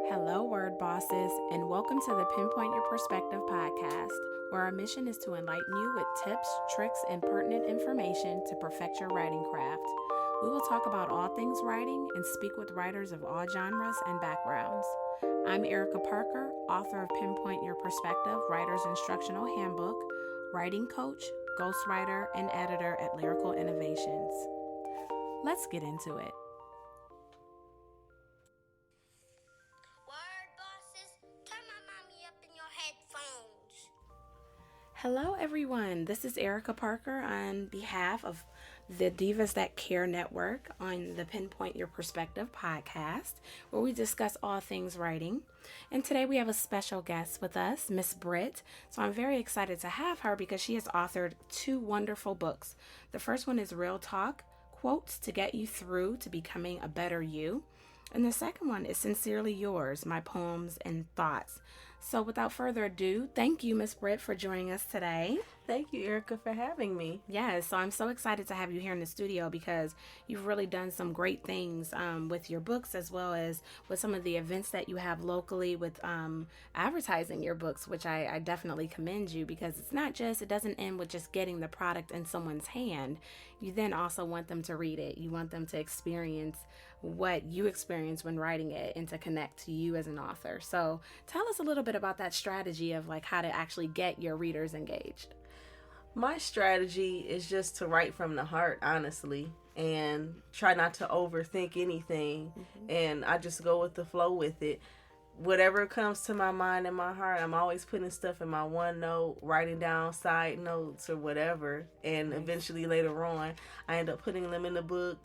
Hello, word bosses, and welcome to the Penpoint Your Perspective podcast, where our mission is to enlighten you with tips, tricks, and pertinent information to perfect your writing craft. We will talk about all things writing and speak with writers of all genres and backgrounds. I'm Erica Parker, author of Penpoint Your Perspective, Writer's Instructional Handbook, writing coach, ghostwriter, and editor at Lyrical Innovations. Let's get into it. Hello, everyone. This is Erica Parker on behalf of the Divas That Care Network on the Penpoint Your Perspective podcast, where we discuss all things writing. And today we have a special guest with us, Miss Brit. So I'm very excited to have her because she has authored two wonderful books. The first one is Real Talk, Quotes to Get You Through to Becoming a Better You. And the second one is Sincerely Yours, My Poems and Thoughts. So without further ado, thank you, Miss Brit, for joining us today. Thank you, Erica, for having me. Yes, so I'm so excited to have you here in the studio because you've really done some great things with your books, as well as with some of the events that you have locally with advertising your books, which I definitely commend you, because it doesn't end with just getting the product in someone's hand. You then also want them to read it. You want them to experience what you experience when writing it and to connect to you as an author. So tell us a little bit about that strategy of like how to actually get your readers engaged. My strategy is just to write from the heart, honestly, and try not to overthink anything. And I just go with the flow with it. Whatever comes to my mind and my heart, I'm always putting stuff in my OneNote, writing down side notes or whatever. And eventually later on, I end up putting them in the book.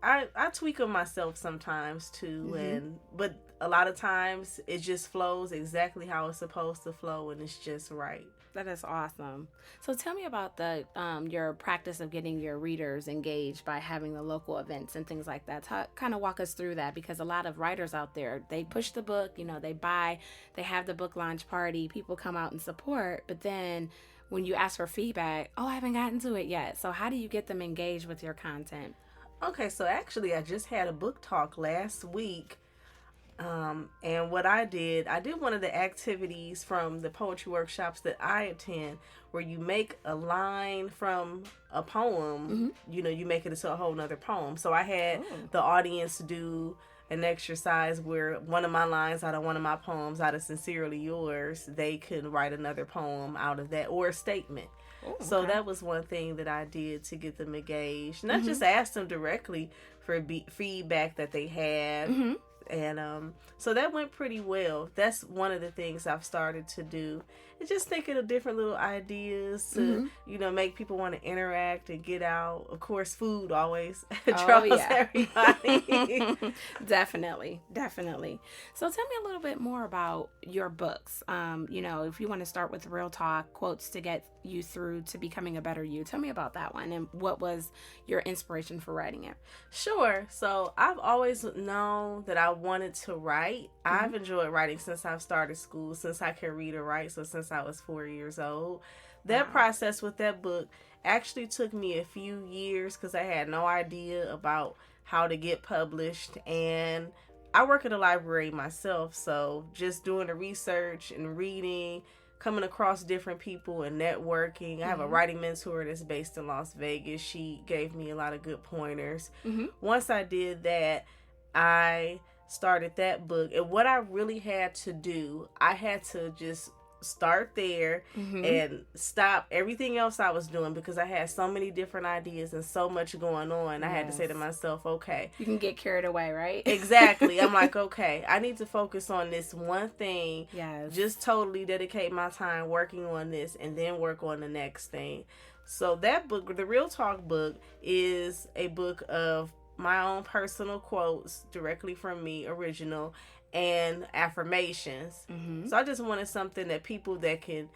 I tweak them myself sometimes too, but a lot of times it just flows exactly how it's supposed to flow, and it's just right. That is awesome. So tell me about the your practice of getting your readers engaged by having the local events and things like that. Kind of walk us through that, because a lot of writers out there, they push the book, they have the book launch party, people come out and support, but then when you ask for feedback, I haven't gotten to it yet. So how do you get them engaged with your content? Okay, so actually I just had a book talk last week. And what I did one of the activities from the poetry workshops that I attend, where you make a line from a poem, you make it into a whole nother poem. So I had the audience do an exercise where one of my lines out of one of my poems, out of Sincerely Yours, they could write another poem out of that, or a statement. So that was one thing that I did to get them engaged. And I just asked them directly for feedback that they had. And so that went pretty well. That's one of the things I've started to do. And just thinking of different little ideas to, make people want to interact and get out. Of course, food always draws everybody. Definitely. So tell me a little bit more about your books. If you want to start with Real Talk, Quotes to Get You Through to Becoming a Better You. Tell me about that one and what was your inspiration for writing it? Sure. So I've always known that I wanted to write. I've enjoyed writing since I've started school, since I can read or write. So since I was 4 years old. That process with that book actually took me a few years because I had no idea about how to get published. And I work at a library myself. So just doing the research and reading, coming across different people and networking. I have a writing mentor that's based in Las Vegas. She gave me a lot of good pointers. Once I did that, I started that book. And what I really had to do, I had to just start there and stop everything else I was doing, because I had so many different ideas and so much going on. I had to say to myself, okay. You can get carried away, right? Exactly. I'm like, okay, I need to focus on this one thing. Yes. Just totally dedicate my time working on this and then work on the next thing. So that book, the Real Talk book, is a book of my own personal quotes directly from me, original, and affirmations. So I just wanted something that people they can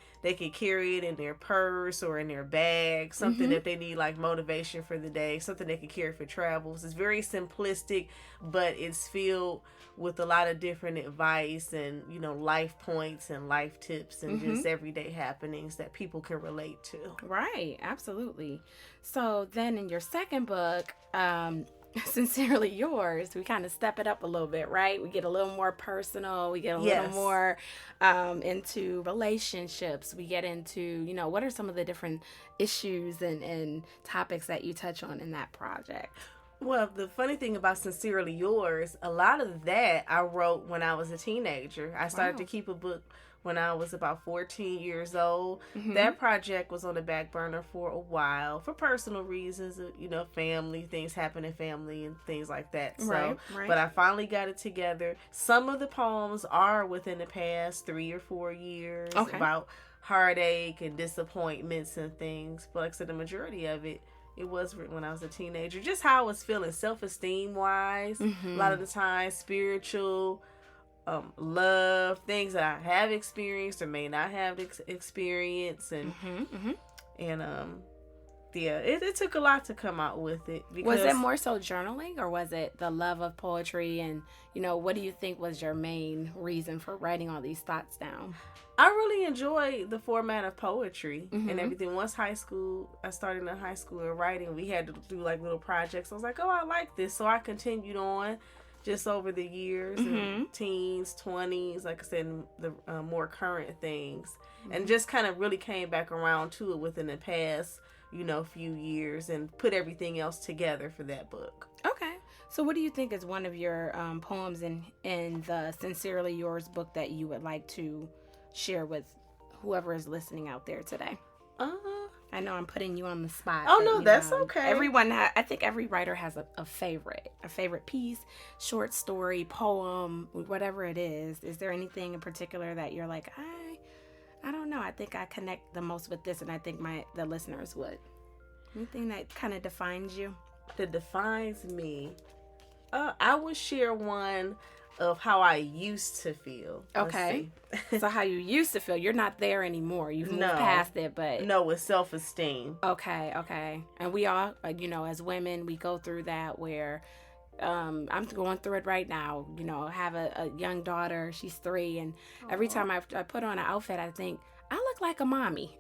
carry it in their purse or in their bag, something that they need like motivation for the day, something they can carry for travels. It's very simplistic, but it's filled with a lot of different advice and life points and life tips and just everyday happenings that people can relate to. Right, absolutely. So then in your second book, Sincerely Yours, we kind of step it up a little bit, right? We get a little more more personal. We get a Yes. little more into relationships. We get into, what are some of the different issues and topics that you touch on in that project? Well, the funny thing about Sincerely Yours, a lot of that I wrote when I was a teenager. I started to keep a book when I was about 14 years old. Mm-hmm. That project was on the back burner for a while for personal reasons, family, things happen in family and things like that. So, Right. But I finally got it together. Some of the poems are within the past 3 or 4 years about heartache and disappointments and things. But like I said, the majority of it was written when I was a teenager. Just how I was feeling self-esteem wise. Mm-hmm. A lot of the time, spiritual, love, things that I have experienced or may not have experienced. And, it took a lot to come out with it. Was it more so journaling, or was it the love of poetry? And, what do you think was your main reason for writing all these thoughts down? I really enjoy the format of poetry and everything. Once high school, I started in high school and writing. We had to do like little projects. I was like, oh, I like this. So I continued on just over the years, and teens, 20s, like I said, the more current things. And just kind of really came back around to it within the past, few years, and put everything else together for that book. Okay. So what do you think is one of your poems in the Sincerely Yours book that you would like to share with whoever is listening out there today? I know I'm putting you on the spot. Oh, no, that's okay. Everyone, I think every writer has a favorite piece, short story, poem, whatever it is. Is there anything in particular that you're like, I don't know, I think I connect the most with this, and I think the listeners would? Anything that kind of defines you? That defines me? I would share one of how I used to feel. Okay. So how you used to feel. You're not there anymore. You've moved past it, but... No, with self-esteem. Okay. And we all, as women, we go through that where... I'm going through it right now. I have a young daughter. She's 3, and every time I put on an outfit, I think, I look like a mommy.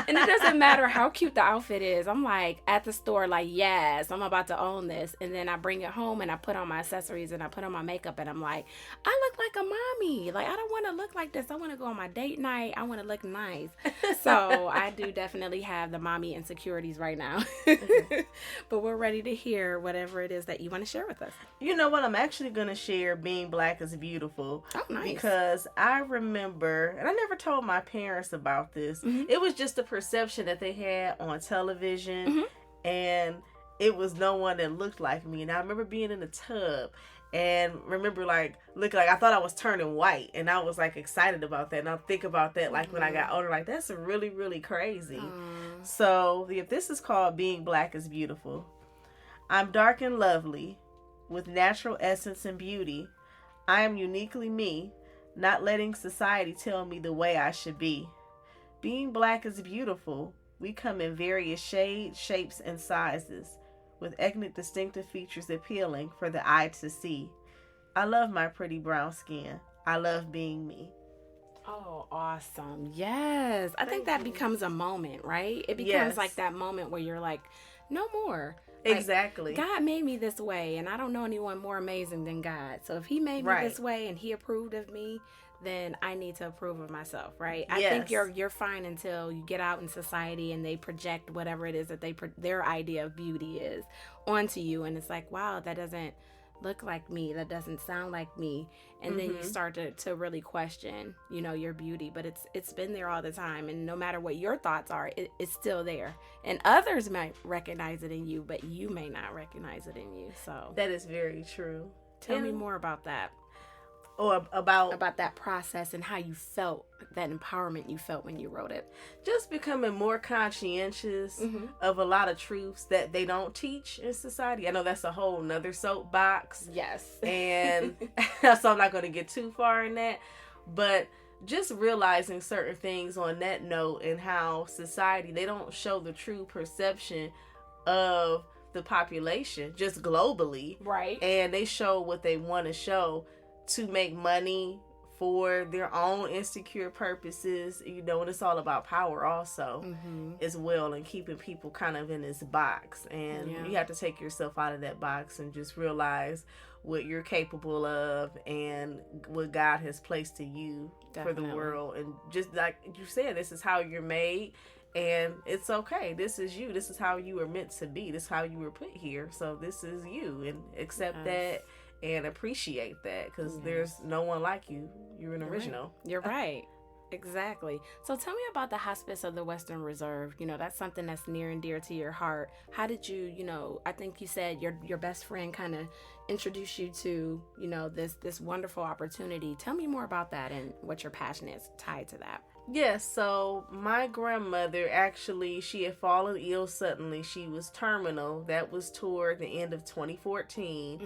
And it doesn't matter how cute the outfit is. I'm like at the store, like, yes, I'm about to own this. And then I bring it home and I put on my accessories and I put on my makeup, and I'm like, I look like a mommy. Like, I don't want to look like this. I want to go on my date night. I want to look nice. So I do definitely have the mommy insecurities right now. But we're ready to hear whatever it is that you want to share with us. You know what? I'm actually going to share Being Black is Beautiful. Oh, nice. Because I remember, and I never told my parents about this. It was just a perception that they had on television, and it was no one that looked like me. And I remember being in the tub and remember looking like I thought I was turning white, and I was like excited about that. And I'll think about that when I got older, like that's really, really crazy. So this is called Being Black is Beautiful. I'm dark and lovely with natural essence and beauty. I am uniquely me, not letting society tell me the way I should be. Being black is beautiful. We come in various shades, shapes, and sizes, with ethnic distinctive features appealing for the eye to see. I love my pretty brown skin. I love being me. Oh, awesome. Yes. I think that becomes a moment, right? It becomes like that moment where you're like, no more. Exactly. God made me this way, and I don't know anyone more amazing than God. So if he made me this way and he approved of me, then I need to approve of myself, right? I think you're fine until you get out in society and they project whatever it is that their idea of beauty is onto you, and it's like, wow, that doesn't look like me, that doesn't sound like me, and then you start to really question, your beauty. But it's been there all the time, and no matter what your thoughts are, it's still there, and others might recognize it in you, but you may not recognize it in you. So that is very true. Tell me more about that. Or about that process and how you felt, that empowerment you felt when you wrote it. Just becoming more conscientious of a lot of truths that they don't teach in society. I know that's a whole nother soapbox. Yes. And so I'm not going to get too far in that. But just realizing certain things on that note, and how society, they don't show the true perception of the population just globally. Right. And they show what they want to show to make money for their own insecure purposes, and it's all about power also as well, and keeping people kind of in this box. And you have to take yourself out of that box and just realize what you're capable of, and what God has placed to you for the world. And just like you said, this is how you're made. And it's okay. This is you. This is how you were meant to be. This is how you were put here. So this is you. And accept that and appreciate that, because there's no one like you. You're an original. You're right. Exactly. So tell me about the Hospice of the Western Reserve. That's something that's near and dear to your heart. How did you, I think you said your best friend kind of introduced you to, this wonderful opportunity. Tell me more about that and what your passion is tied to that. Yes, so my grandmother, actually, she had fallen ill suddenly. She was terminal. That was toward the end of 2014. Mm-hmm.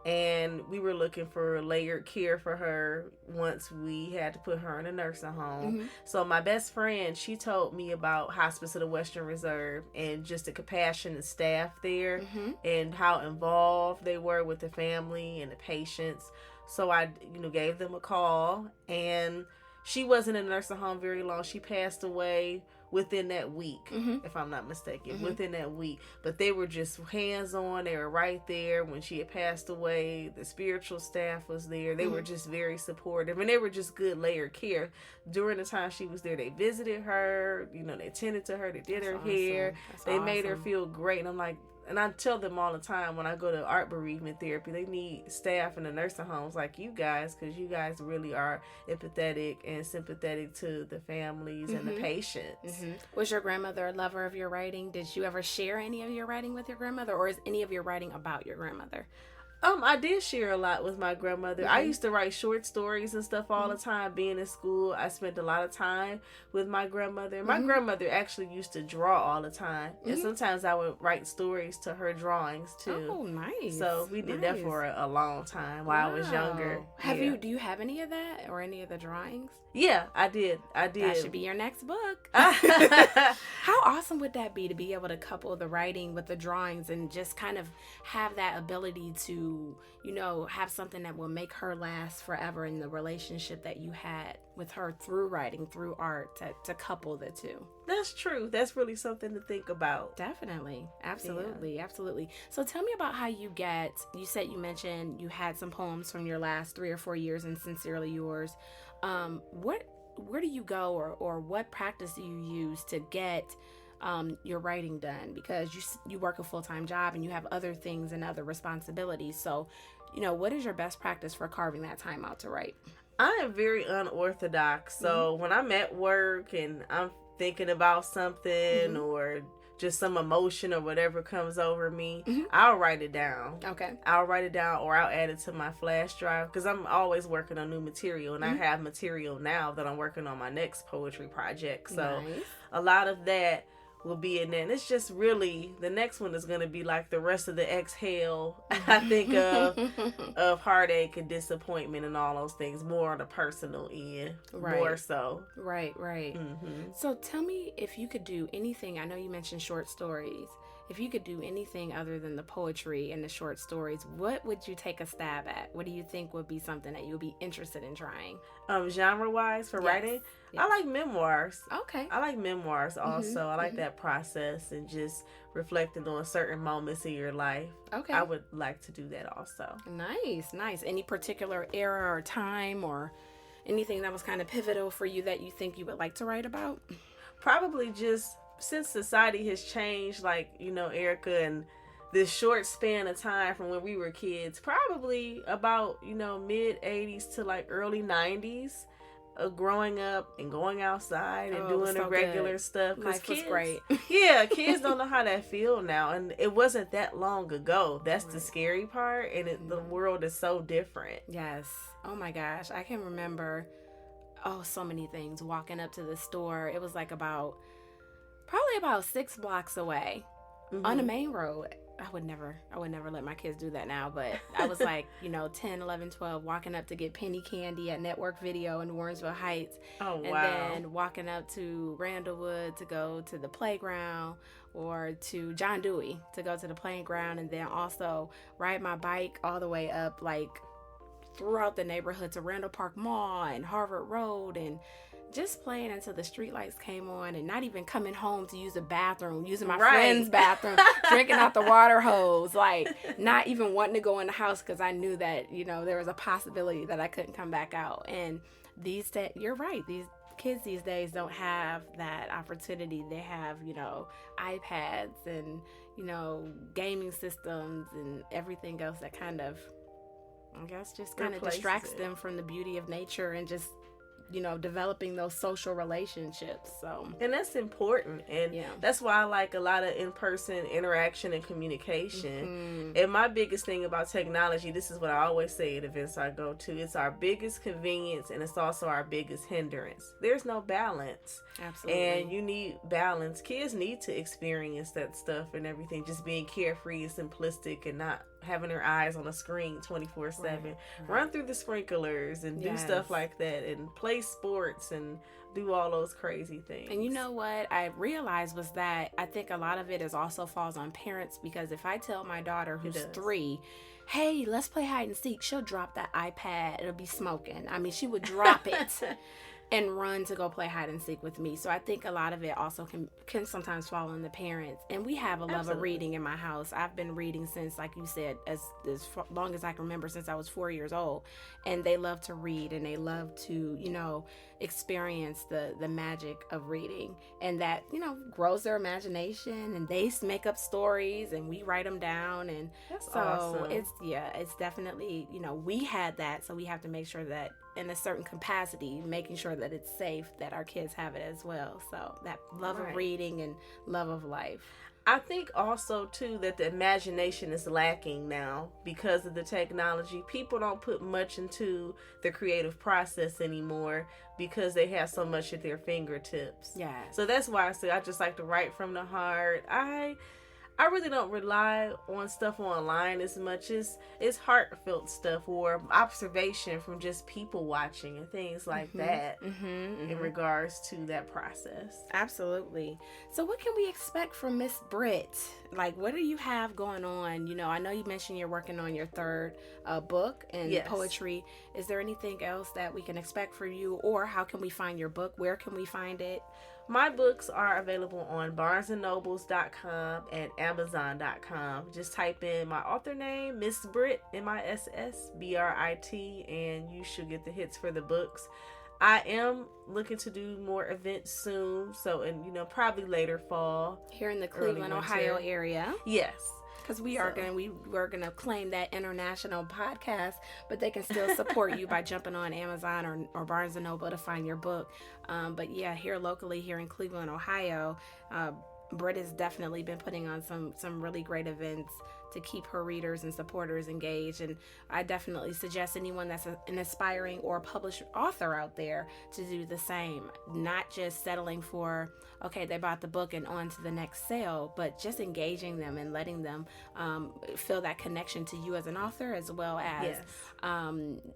And we were looking for layered care for her once we had to put her in a nursing home. Mm-hmm. So my best friend, she told me about Hospice of the Western Reserve and just the compassionate staff there, mm-hmm. and how involved they were with the family and the patients. So I, gave them a call, and she wasn't in a nursing home very long. She passed away within that week, mm-hmm. if I'm not mistaken, mm-hmm. within that week. But they were just hands-on. They were right there when she had passed away. The spiritual staff was there. They mm-hmm. were just very supportive, and they were just good layered care. During the time she was there, they visited her, they tended to her, they did her hair. They made her feel great. And I'm like, and I tell them all the time when I go to art bereavement therapy, they need staff in the nursing homes like you guys, because you guys really are empathetic and sympathetic to the families, mm-hmm. and the patients. Mm-hmm. Was your grandmother a lover of your writing? Did you ever share any of your writing with your grandmother, or is any of your writing about your grandmother? I did share a lot with my grandmother. Mm-hmm. I used to write short stories and stuff all the time. Being in school, I spent a lot of time with my grandmother. My mm-hmm. grandmother actually used to draw all the time. Mm-hmm. And sometimes I would write stories to her drawings too. Oh, nice. So we did that for a long time while I was younger. Do you have any of that or any of the drawings? Yeah, I did. That should be your next book. How awesome would that be to be able to couple the writing with the drawings and just kind of have that ability to, have something that will make her last forever in the relationship that you had with her through writing, through art, to couple the two. That's true. That's really something to think about. Definitely. Absolutely. Yeah. Absolutely. So tell me about how you mentioned you had some poems from your last 3 or 4 years in Sincerely Yours. Where do you go or what practice do you use to get your writing done? Because you work a full-time job and you have other things and other responsibilities. So, what is your best practice for carving that time out to write? I am very unorthodox. So mm-hmm. when I'm at work and I'm thinking about something, mm-hmm. or just some emotion or whatever comes over me, mm-hmm. I'll write it down. Okay. I'll write it down, or I'll add it to my flash drive, because I'm always working on new material, and mm-hmm. I have material now that I'm working on my next poetry project. So nice. A lot of that will be in there, and it's just really, the next one is going to be like the rest of the exhale, I think, of heartache and disappointment and all those things, more on the personal end, right. More so. Right. Mm-hmm. So tell me, if you could do anything, I know you mentioned short stories, if you could do anything other than the poetry and the short stories, what would you take a stab at? What do you think would be something that you would be interested in trying? Genre-wise for writing? Yes. I like memoirs. Okay. I like memoirs also. Mm-hmm. I like mm-hmm. that process and just reflecting on certain moments in your life. Okay. I would like to do that also. Nice. Any particular era or time or anything that was kind of pivotal for you that you think you would like to write about? Probably just since society has changed, like, Erica, and this short span of time from when we were kids, probably about, mid 80s to like early 90s, of growing up and going outside and doing the regular stuff. Life was great. Yeah, kids don't know how that feel now, and it wasn't that long ago. That's right. The scary part, and the world is so different. Yes. Oh my gosh, I can remember so many things. Walking up to the store, it was like probably about 6 blocks away, mm-hmm. on the main road. I would never let my kids do that now, but I was like, 10, 11, 12, walking up to get penny candy at Network Video in Warrensville Heights. Oh, and wow. then walking up to Randallwood to go to the playground, or to John Dewey to go to the playground, and then also ride my bike all the way up like throughout the neighborhood to Randall Park Mall and Harvard Road, and just playing until the streetlights came on, and not even coming home to use the bathroom, using my friend's bathroom, drinking out the water hose, like not even wanting to go in the house because I knew that, there was a possibility that I couldn't come back out. And you're right, these kids these days don't have that opportunity. They have, iPads and, gaming systems and everything else that kind of, I guess, just kind of distracts them from the beauty of nature and just developing those social relationships. And that's important, and that's why I like a lot of in-person interaction and communication. And my biggest thing about technology, this is what I always say at events I go to, it's our biggest convenience and it's also our biggest hindrance. There's no balance. Absolutely. And you need balance. Kids need to experience that stuff and everything, just being carefree and simplistic and not having their eyes on a screen 24/7. Right. Run through the sprinklers and do stuff like that and play sports and do all those crazy things. And you know what I realized was that I think a lot of it is also falls on parents, because if I tell my daughter who's 3, hey, let's play hide and seek, she'll drop that iPad. It'll be smoking. I mean, she would drop it and run to go play hide and seek with me. So I think a lot of it also can sometimes fall on the parents. And we have a love of reading in my house. I've been reading since, like you said, as long as I can remember, since I was 4 years old. And they love to read, and they love to, experience the magic of reading. And that, grows their imagination, and they make up stories and we write them down. And that's so awesome. It's definitely, we had that. So we have to make sure that in a certain capacity, making sure that it's safe, that our kids have it as well. So that love of reading and love of life. I think also too that the imagination is lacking now because of the technology. People don't put much into the creative process anymore because they have so much at their fingertips. Yeah. So that's why I say I just like to write from the heart. I really don't rely on stuff online as much as it's heartfelt stuff or observation from just people watching and things like that in regards to that process. Absolutely. So what can we expect from Miss Brit? Like, what do you have going on? I know you mentioned you're working on your 3rd book and poetry. Is there anything else that we can expect from you, or how can we find your book? Where can we find it? My books are available on barnesandnobles.com and amazon.com. Just type in my author name, Miss Brit, MISSBRIT, and you should get the hits for the books. I am looking to do more events soon, so probably later fall. Here in the Cleveland, Ohio area. Yes. Because we're gonna claim that international podcast, but they can still support you by jumping on Amazon or Barnes and Noble to find your book. But yeah, here locally, here in Cleveland, Ohio, Brit has definitely been putting on some really great events to keep her readers and supporters engaged. And I definitely suggest anyone that's an aspiring or published author out there to do the same. Not just settling for, okay, they bought the book and on to the next sale, but just engaging them and letting them feel that connection to you as an author, as well as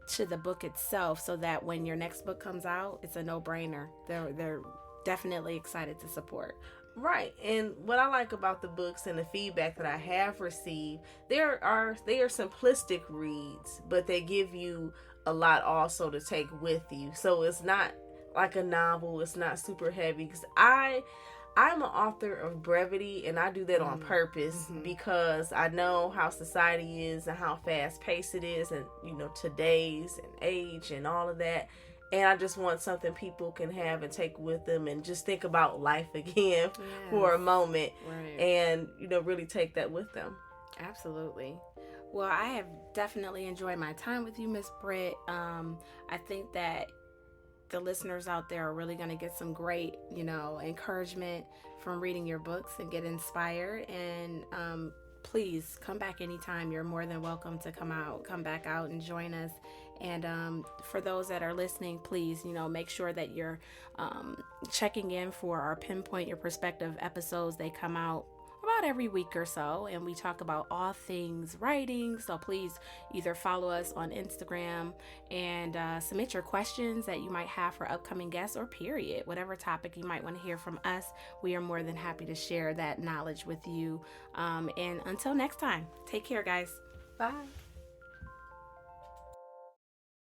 to the book itself, so that when your next book comes out, it's a no-brainer. They're definitely excited to support. Right. And what I like about the books and the feedback that I have received, they are simplistic reads, but they give you a lot also to take with you. So it's not like a novel, it's not super heavy, because I'm an author of brevity, and I do that on purpose because I know how society is and how fast paced it is, and today's and age and all of that. And I just want something people can have and take with them and just think about life again for a moment and, really take that with them. Absolutely. Well, I have definitely enjoyed my time with you, Miss Brit. I think that the listeners out there are really going to get some great, encouragement from reading your books and get inspired. And please come back anytime. You're more than welcome to come back out and join us. And for those that are listening, please, make sure that you're checking in for our Penpoint Your Perspective episodes. They come out about every week or so, and we talk about all things writing. So please either follow us on Instagram and submit your questions that you might have for upcoming guests, or period, whatever topic you might want to hear from us. We are more than happy to share that knowledge with you. And until next time, take care, guys. Bye.